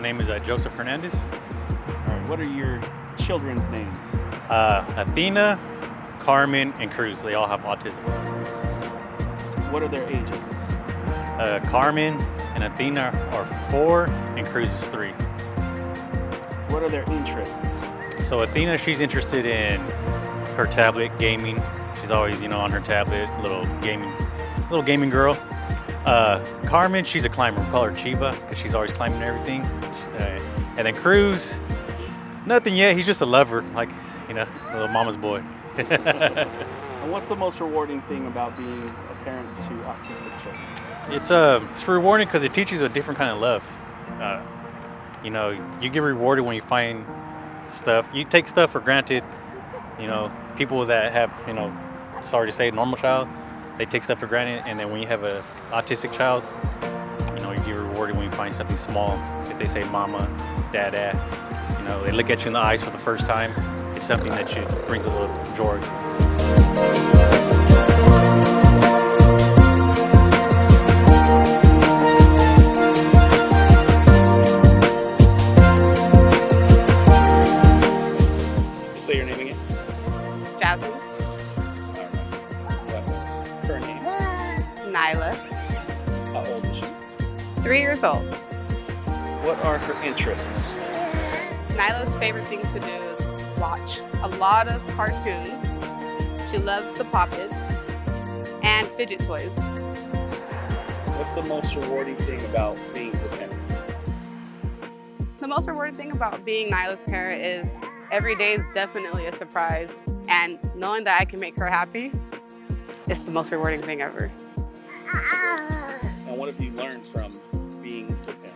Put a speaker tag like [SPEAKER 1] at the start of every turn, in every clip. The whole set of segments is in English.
[SPEAKER 1] name is Joseph Hernandez.
[SPEAKER 2] All right, what are your children's names?
[SPEAKER 1] Athena, Carmen, and Cruz. They all have autism.
[SPEAKER 2] What are their ages?
[SPEAKER 1] Carmen and Athena are 4, and Cruz is 3.
[SPEAKER 2] What are their interests?
[SPEAKER 1] So Athena, she's interested in her tablet gaming. She's always, on her tablet, little gaming girl. Carmen, she's a climber. We call her Chiba because she's always climbing everything. And then Cruz, nothing yet. He's just a lover, like, little mama's boy.
[SPEAKER 2] And what's the most rewarding thing about being a parent to autistic children?
[SPEAKER 1] It's rewarding because it teaches you a different kind of love. You get rewarded when you find stuff. You take stuff for granted. People that have, sorry to say, normal child, they take stuff for granted. And then when you have an autistic child, you get rewarded when you find something small. If they say mama, dada, they look at you in the eyes for the first time. It's something that brings a little joy.
[SPEAKER 2] Say your name again.
[SPEAKER 3] JAZZMOND.
[SPEAKER 2] What's her name?
[SPEAKER 3] NYLAH.
[SPEAKER 2] How old is she?
[SPEAKER 3] 3 years old.
[SPEAKER 2] What are her interests?
[SPEAKER 3] NYLAH's favorite thing to do is watch a lot of cartoons. She loves the puppets and fidget toys.
[SPEAKER 2] What's the most rewarding thing about being her parent?
[SPEAKER 3] The most rewarding thing about being NYLAH's parent is every day is definitely a surprise, and knowing that I can make her happy is the most rewarding thing ever.
[SPEAKER 2] And what have you learned from being her parent?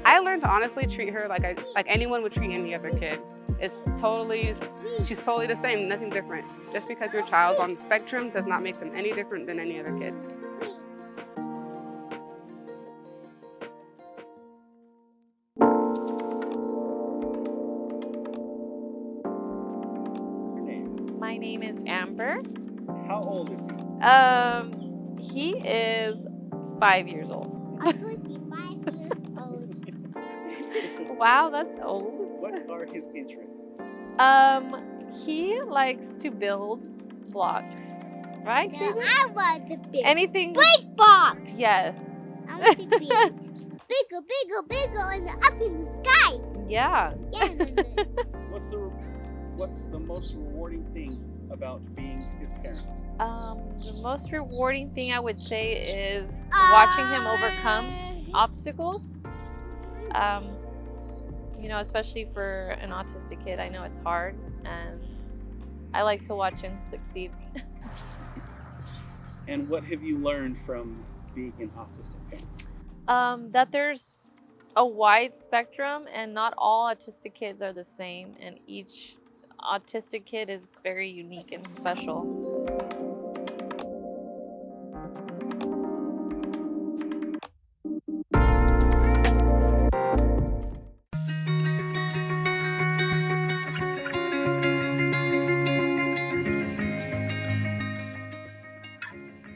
[SPEAKER 3] I learned to honestly treat her like anyone would treat any other kid. She's totally the same, nothing different. Just because your child's on the spectrum does not make them any different than any other kid.
[SPEAKER 2] Your name?
[SPEAKER 4] My name is Amber.
[SPEAKER 2] How old is he?
[SPEAKER 4] He is 5 years old.
[SPEAKER 5] I'm 25 years old.
[SPEAKER 4] Wow, that's old.
[SPEAKER 2] What are his interests?
[SPEAKER 4] He likes to build blocks, right,
[SPEAKER 5] No,
[SPEAKER 4] Susan?
[SPEAKER 5] I want to be
[SPEAKER 4] Anything.
[SPEAKER 5] big box.
[SPEAKER 4] Yes.
[SPEAKER 5] I want to be bigger, and up in the sky.
[SPEAKER 4] Yeah.
[SPEAKER 5] Yeah.
[SPEAKER 2] What's the most rewarding thing about being his parent?
[SPEAKER 4] The most rewarding thing I would say is watching him overcome obstacles. Especially for an autistic kid, I know it's hard, and I like to watch him succeed.
[SPEAKER 2] And what have you learned from being an autistic parent?
[SPEAKER 4] That there's a wide spectrum, and not all autistic kids are the same, and each autistic kid is very unique and special.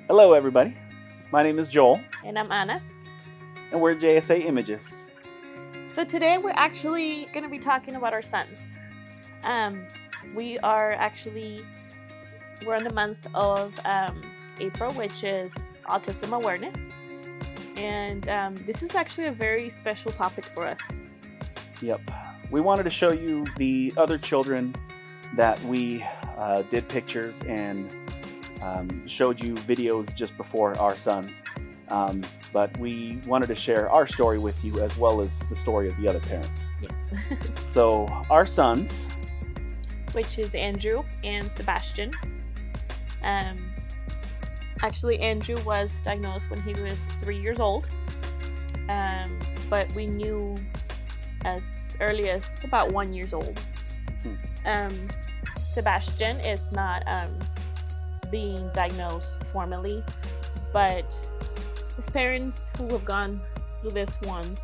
[SPEAKER 2] Hello, everybody. My name is Joel,
[SPEAKER 6] And I'm Anna.
[SPEAKER 2] and we're JSAimages.
[SPEAKER 6] So today we're actually going to be talking about our sons. We're in the month of April, which is Autism Awareness. And this is actually a very special topic for us.
[SPEAKER 2] Yep. We wanted to show you the other children that we did pictures and showed you videos just before our sons. But we wanted to share our story with you as well as the story of the other parents.
[SPEAKER 6] Yes.
[SPEAKER 2] So our sons,
[SPEAKER 6] Which is Andrew and Sebastian. Actually, Andrew was diagnosed when he was 3 years old. But we knew as early as about 1 year old. Sebastian is not being diagnosed formally, but his parents who have gone through this once,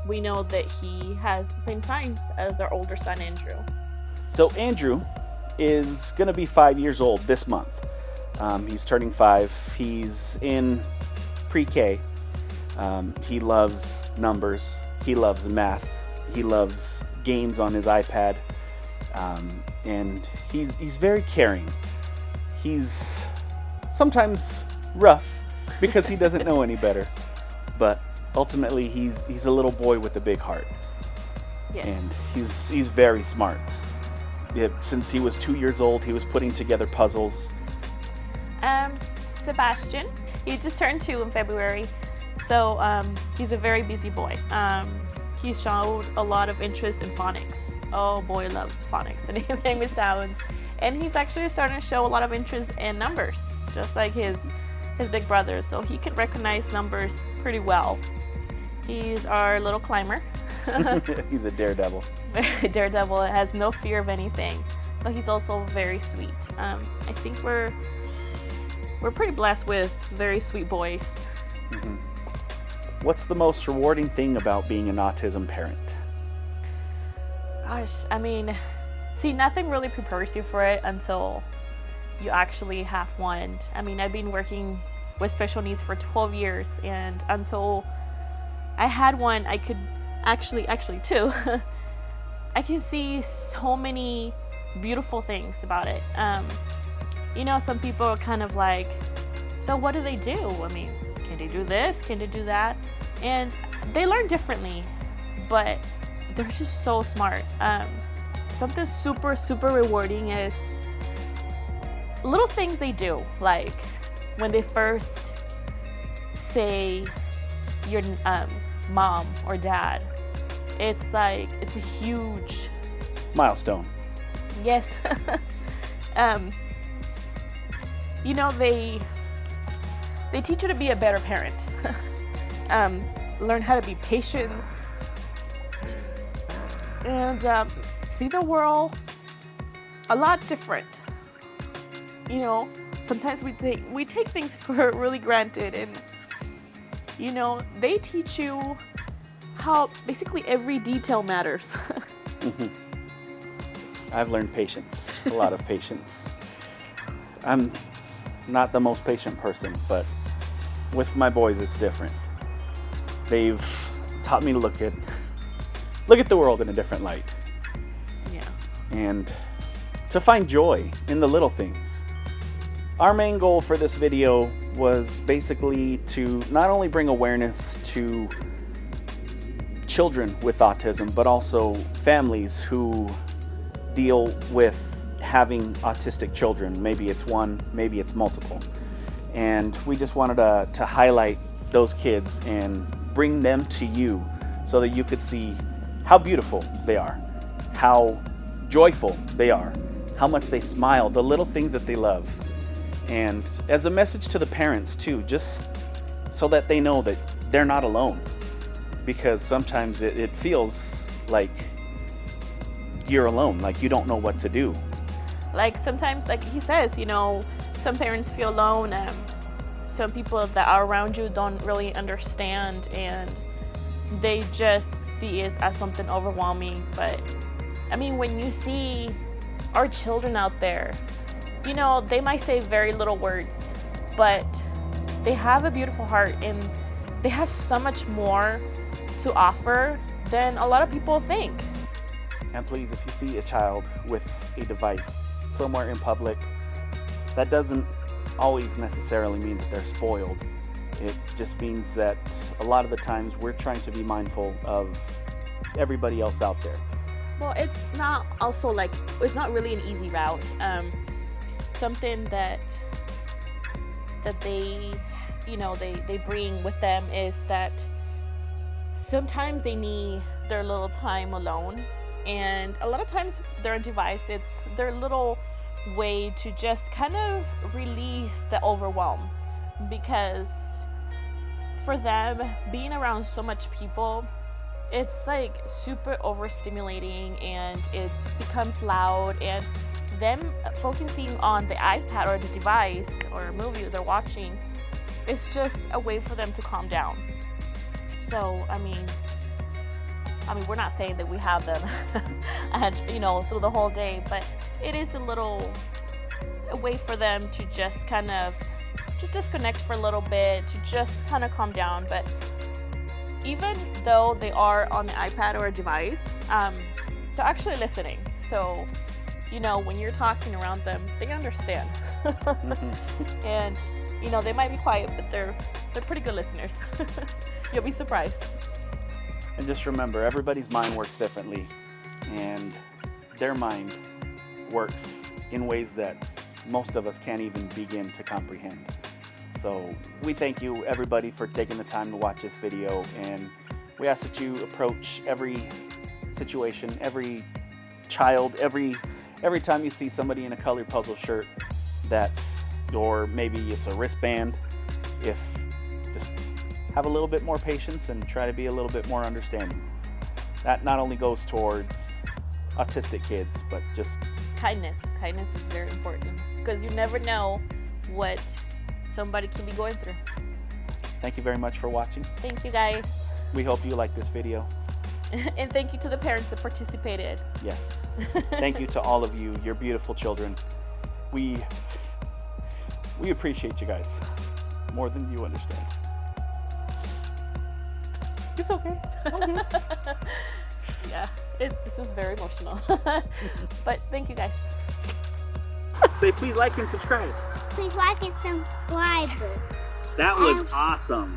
[SPEAKER 6] we know that he has the same signs as our older son, Andrew.
[SPEAKER 2] So Andrew is going to be 5 years old this month. He's turning 5. He's in pre-K. He loves numbers. He loves math. He loves games on his iPad. And he's very caring. He's sometimes rough because he doesn't know any better. But ultimately, he's a little boy with a big heart.
[SPEAKER 6] Yes.
[SPEAKER 2] And he's very smart. Since he was 2 years old, he was putting together puzzles.
[SPEAKER 6] Sebastian, he just turned 2 in February, so he's a very busy boy. He showed a lot of interest in phonics. Oh, boy loves phonics and anything with sounds. And he's actually starting to show a lot of interest in numbers, just like his big brother. So he can recognize numbers pretty well. He's our little climber.
[SPEAKER 2] He's a daredevil.
[SPEAKER 6] Very daredevil, has no fear of anything. But he's also very sweet. I think we're pretty blessed with very sweet boys.
[SPEAKER 2] Mm-hmm. What's the most rewarding thing about being an autism parent?
[SPEAKER 6] Gosh, I mean, see, nothing really prepares you for it until you actually have one. I mean, I've been working with special needs for 12 years, and until I had one, I could actually two. I can see so many beautiful things about it. You know, some people are kind of like, so what do they do? I mean, can they do this? Can they do that? And they learn differently, but they're just so smart. Something super, super rewarding is little things they do, like when they first say your mom or dad. It's like, it's a huge
[SPEAKER 2] milestone.
[SPEAKER 6] Yes. You know, they teach you to be a better parent. Learn how to be patient and see the world a lot different. You know, sometimes we take things for really granted, and you know, they teach you how basically every detail matters.
[SPEAKER 2] Mm-hmm. I've learned patience, a lot of patience. I'm not the most patient person, but with my boys it's different. They've taught me to look at the world in a different light.
[SPEAKER 6] Yeah.
[SPEAKER 2] And to find joy in the little things. Our main goal for this video was basically to not only bring awareness to children with autism, but also families who deal with having autistic children. Maybe it's one, maybe it's multiple. And we just wanted to highlight those kids and bring them to you so that you could see how beautiful they are, how joyful they are, how much they smile, the little things that they love. And as a message to the parents too, just so that they know that they're not alone. Because sometimes it feels like you're alone, like you don't know what to do.
[SPEAKER 6] Like sometimes, like he says, you know, some parents feel alone, some people that are around you don't really understand, and they just see it as something overwhelming. But I mean, when you see our children out there, you know, they might say very little words, but they have a beautiful heart and they have so much more to offer than a lot of people think.
[SPEAKER 2] And please, if you see a child with a device somewhere in public, that doesn't always necessarily mean that they're spoiled. It just means that a lot of the times we're trying to be mindful of everybody else out there.
[SPEAKER 6] Well, it's not also like, it's not really an easy route. Something that they, you know, they bring with them is that sometimes they need their little time alone, and a lot of times their device, it's their little way to just kind of release the overwhelm, because for them, being around so much people, it's like super overstimulating and it becomes loud, and them focusing on the iPad or the device or movie they're watching, it's just a way for them to calm down. So I mean we're not saying that we have them and, you know, through the whole day, but it is a way for them to just kind of just disconnect for a little bit, to just kind of calm down. But even though they are on the iPad or a device, they're actually listening. So, you know, when you're talking around them, they understand. And, you know, they might be quiet, but they're pretty good listeners. You'll be surprised.
[SPEAKER 2] And just remember, everybody's mind works differently, and their mind works in ways that most of us can't even begin to comprehend. So we thank you, everybody, for taking the time to watch this video, and we ask that you approach every situation, every child, every time you see somebody in a colored puzzle shirt, that, or maybe it's a wristband, just have a little bit more patience and try to be a little bit more understanding. That not only goes towards autistic kids, but just
[SPEAKER 6] Kindness is very important, because you never know what somebody can be going through.
[SPEAKER 2] thank you very much for watching.
[SPEAKER 6] Thank you, guys.
[SPEAKER 2] We hope you like this video.
[SPEAKER 6] And thank you to the parents that participated.
[SPEAKER 2] Yes. Thank you to all of you, your beautiful children. We appreciate you guys more than you understand. It's okay.
[SPEAKER 6] Yeah, this is very emotional. But thank you, guys.
[SPEAKER 2] Say please like and subscribe.
[SPEAKER 5] Please like and subscribe.
[SPEAKER 2] That was awesome.